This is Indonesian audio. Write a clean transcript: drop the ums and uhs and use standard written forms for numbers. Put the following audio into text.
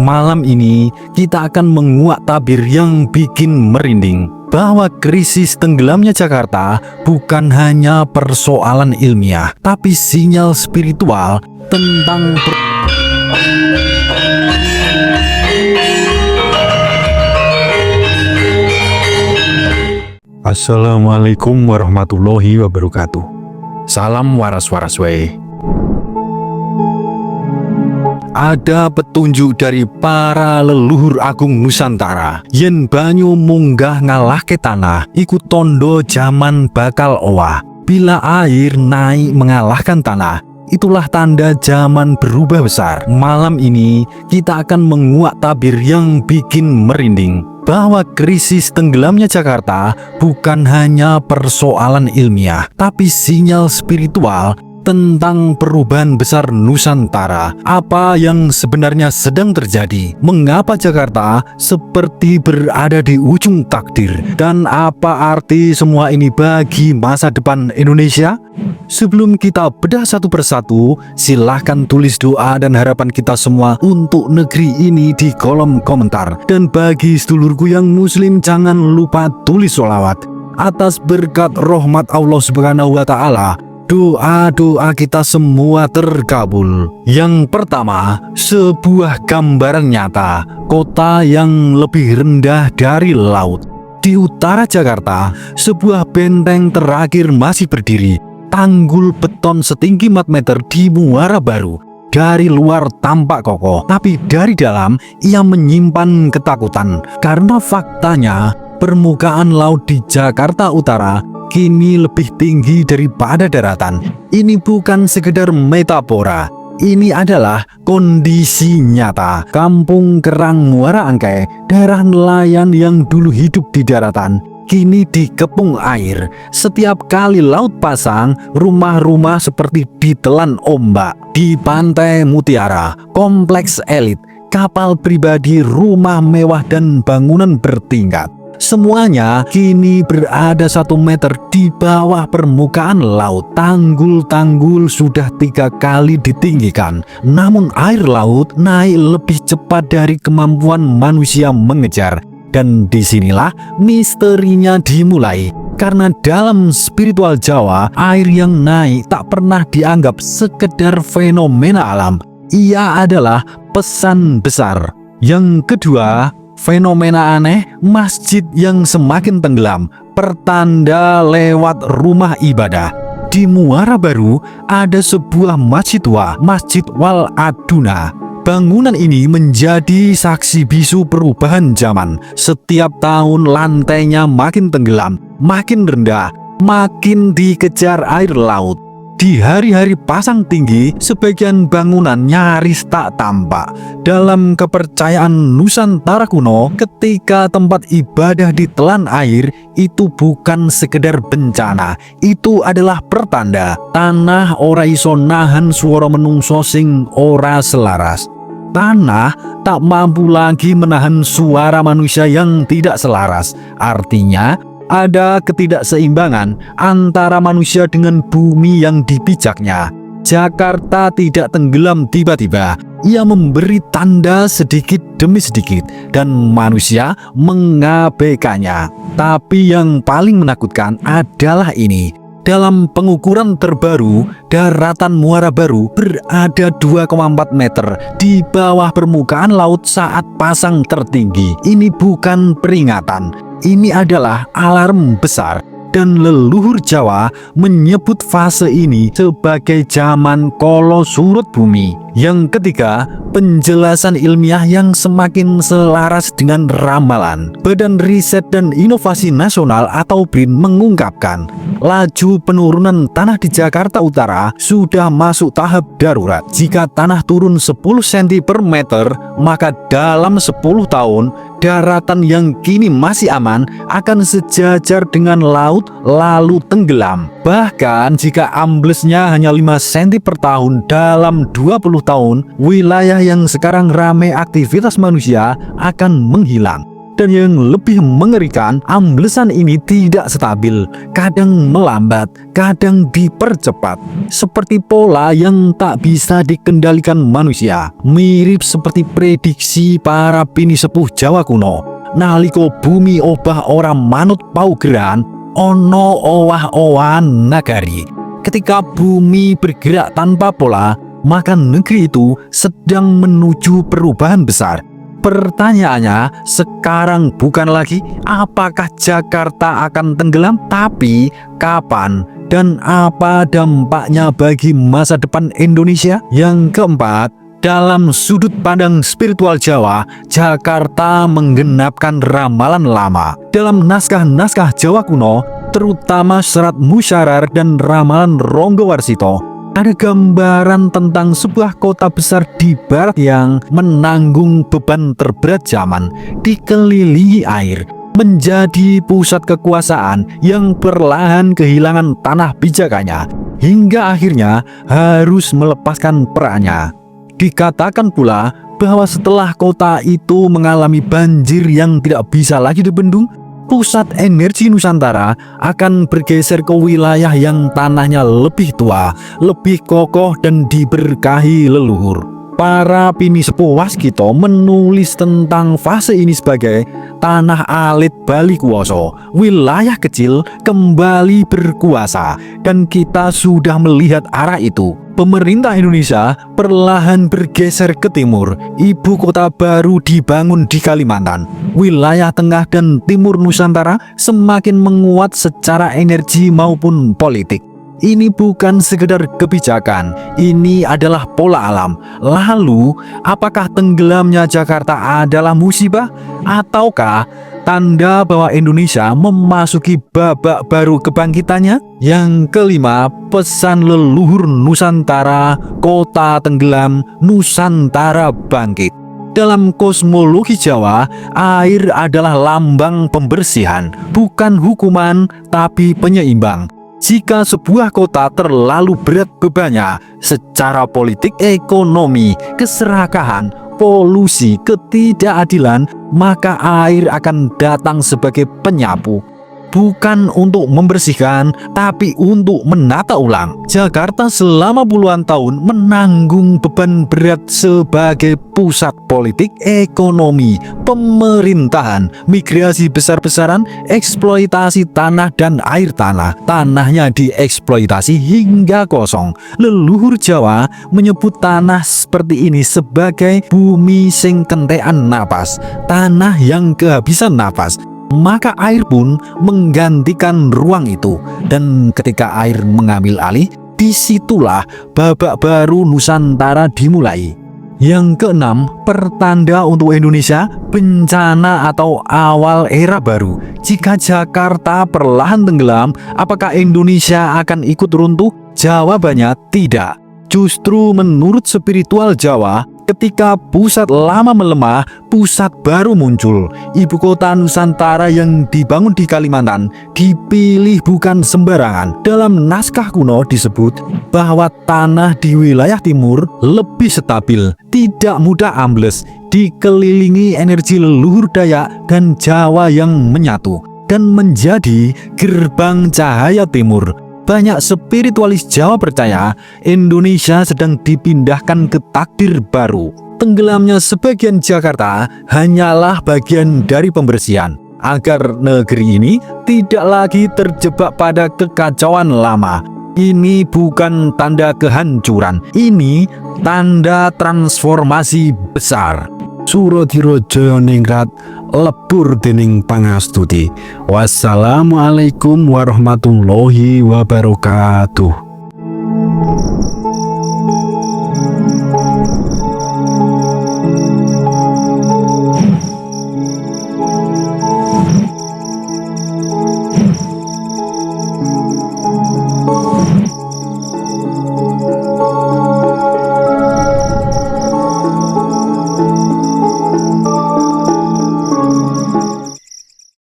Malam ini kita akan menguak tabir yang bikin merinding bahwa krisis tenggelamnya Jakarta bukan hanya persoalan ilmiah, tapi sinyal spiritual tentang Assalamualaikum warahmatullahi wabarakatuh. Salam waras-waras wae. Ada petunjuk dari para leluhur agung Nusantara yen banyu munggah ngalahke tanah ikut tondo zaman bakal owah. Bila air naik mengalahkan tanah, itulah tanda zaman berubah besar. Malam ini kita akan menguak tabir yang bikin merinding bahwa krisis tenggelamnya Jakarta bukan hanya persoalan ilmiah, tapi sinyal spiritual tentang perubahan besar Nusantara. Apa yang sebenarnya sedang terjadi? Mengapa Jakarta seperti berada di ujung takdir? Dan apa arti semua ini bagi masa depan Indonesia? Sebelum kita bedah satu persatu, silahkan tulis doa dan harapan kita semua untuk negeri ini di kolom komentar. Dan bagi sedulurku yang muslim, jangan lupa tulis sholawat atas berkat rahmat Allah Subhanahu wa Ta'ala. Doa-doa kita semua terkabul. Yang pertama, sebuah gambaran nyata kota yang lebih rendah dari laut. Di utara Jakarta, sebuah benteng terakhir masih berdiri. Tanggul beton setinggi 4 meter di Muara Baru. Dari luar tampak kokoh, tapi dari dalam ia menyimpan ketakutan. Karena faktanya, permukaan laut di Jakarta Utara kini lebih tinggi daripada daratan. Ini bukan sekedar metafora, ini adalah kondisi nyata. Kampung Kerang Muara Angke, daerah nelayan yang dulu hidup di daratan, kini dikepung air. Setiap kali laut pasang, rumah-rumah seperti ditelan ombak. Di Pantai Mutiara, kompleks elit, kapal pribadi, rumah mewah dan bangunan bertingkat, semuanya kini berada 1 meter di bawah permukaan laut. Tanggul-tanggul sudah 3 kali ditinggikan, namun air laut naik lebih cepat dari kemampuan manusia mengejar. Dan disinilah misterinya dimulai. Karena dalam spiritual Jawa, air yang naik tak pernah dianggap sekedar fenomena alam. Ia adalah pesan besar. Yang kedua, fenomena aneh, masjid yang semakin tenggelam, pertanda lewat rumah ibadah. Di Muara Baru ada sebuah masjid tua, Masjid Wal Aduna. Bangunan ini menjadi saksi bisu perubahan zaman. Setiap tahun lantainya makin tenggelam, makin rendah, makin dikejar air laut. Di hari-hari pasang tinggi, sebagian bangunan nyaris tak tampak. Dalam kepercayaan Nusantara kuno, ketika tempat ibadah ditelan air, itu bukan sekedar bencana, itu adalah pertanda tanah ora iso nahan swara menungso sing ora selaras. Tanah tak mampu lagi menahan suara manusia yang tidak selaras. Artinya, ada ketidakseimbangan antara manusia dengan bumi yang dipijaknya. Jakarta tidak tenggelam tiba-tiba. Ia memberi tanda sedikit demi sedikit dan manusia mengabaikannya. Tapi yang paling menakutkan adalah ini. Dalam pengukuran terbaru, daratan Muara Baru berada 2,4 meter di bawah permukaan laut saat pasang tertinggi. Ini bukan peringatan, ini adalah alarm besar. Dan leluhur Jawa menyebut fase ini sebagai zaman kolo surut bumi. Yang ketiga, penjelasan ilmiah yang semakin selaras dengan ramalan. Badan Riset dan Inovasi Nasional atau BRIN mengungkapkan, laju penurunan tanah di Jakarta Utara sudah masuk tahap darurat. Jika tanah turun 10 cm per meter, maka dalam 10 tahun daratan yang kini masih aman akan sejajar dengan laut lalu tenggelam. Bahkan jika amblesnya hanya 5 cm per tahun dalam 20 tahun, wilayah yang sekarang ramai aktivitas manusia akan menghilang. Dan yang lebih mengerikan, amblesan ini tidak stabil, kadang melambat, kadang dipercepat, seperti pola yang tak bisa dikendalikan manusia. Mirip seperti prediksi para bini sepuh Jawa kuno. Naliko bumi obah ora manut paugeran, ono owah-owahan nagari. Ketika bumi bergerak tanpa pola, maka negeri itu sedang menuju perubahan besar. Pertanyaannya sekarang bukan lagi apakah Jakarta akan tenggelam, tapi kapan dan apa dampaknya bagi masa depan Indonesia. Yang keempat, dalam sudut pandang spiritual Jawa, Jakarta menggenapkan ramalan lama. Dalam naskah-naskah Jawa kuno, terutama Serat Musyarar dan ramalan Ronggo Warsito, ada gambaran tentang sebuah kota besar di barat yang menanggung beban terberat zaman, dikelilingi air, menjadi pusat kekuasaan yang perlahan kehilangan tanah pijakannya, hingga akhirnya harus melepaskan perannya. Dikatakan pula bahwa setelah kota itu mengalami banjir yang tidak bisa lagi dibendung, pusat energi Nusantara akan bergeser ke wilayah yang tanahnya lebih tua, lebih kokoh dan diberkahi leluhur. Para bini sepuh waskito menulis tentang fase ini sebagai tanah alit bali kuoso, wilayah kecil kembali berkuasa, dan kita sudah melihat arah itu. Pemerintah Indonesia perlahan bergeser ke timur. Ibu kota baru dibangun di Kalimantan. Wilayah tengah dan timur Nusantara semakin menguat secara energi maupun politik. Ini bukan sekedar kebijakan, ini adalah pola alam. Lalu, apakah tenggelamnya Jakarta adalah musibah? Ataukah tanda bahwa Indonesia memasuki babak baru kebangkitannya? Yang kelima, pesan leluhur Nusantara, kota tenggelam, Nusantara bangkit. Dalam kosmologi Jawa, air adalah lambang pembersihan, bukan hukuman, tapi penyeimbang. Jika sebuah kota terlalu berat bebannya secara politik, ekonomi, keserakahan, polusi, ketidakadilan, maka air akan datang sebagai penyapu. Bukan untuk membersihkan, tapi untuk menata ulang. Jakarta selama puluhan tahun menanggung beban berat sebagai pusat politik, ekonomi, pemerintahan, migrasi besar-besaran, eksploitasi tanah dan air tanah. Tanahnya dieksploitasi hingga kosong. Leluhur Jawa menyebut tanah seperti ini sebagai bumi sing kentekan napas, tanah yang kehabisan napas. Maka air pun menggantikan ruang itu, dan ketika air mengambil alih, disitulah babak baru Nusantara dimulai. Yang keenam, pertanda untuk Indonesia, bencana atau awal era baru. Jika Jakarta perlahan tenggelam, apakah Indonesia akan ikut runtuh? Jawabannya tidak. Justru menurut spiritual Jawa, ketika pusat lama melemah, pusat baru muncul. Ibu kota Nusantara yang dibangun di Kalimantan dipilih bukan sembarangan. Dalam naskah kuno disebut bahwa tanah di wilayah timur lebih stabil, tidak mudah ambles, dikelilingi energi leluhur Dayak dan Jawa yang menyatu, dan menjadi gerbang cahaya timur. Banyak spiritualis Jawa percaya Indonesia sedang dipindahkan ke takdir baru. Tenggelamnya sebagian Jakarta hanyalah bagian dari pembersihan, agar negeri ini tidak lagi terjebak pada kekacauan lama. Ini bukan tanda kehancuran, ini tanda transformasi besar. Suradira Jayaningrat lebur dening pangastuti. Wassalamualaikum warahmatullahi wabarakatuh.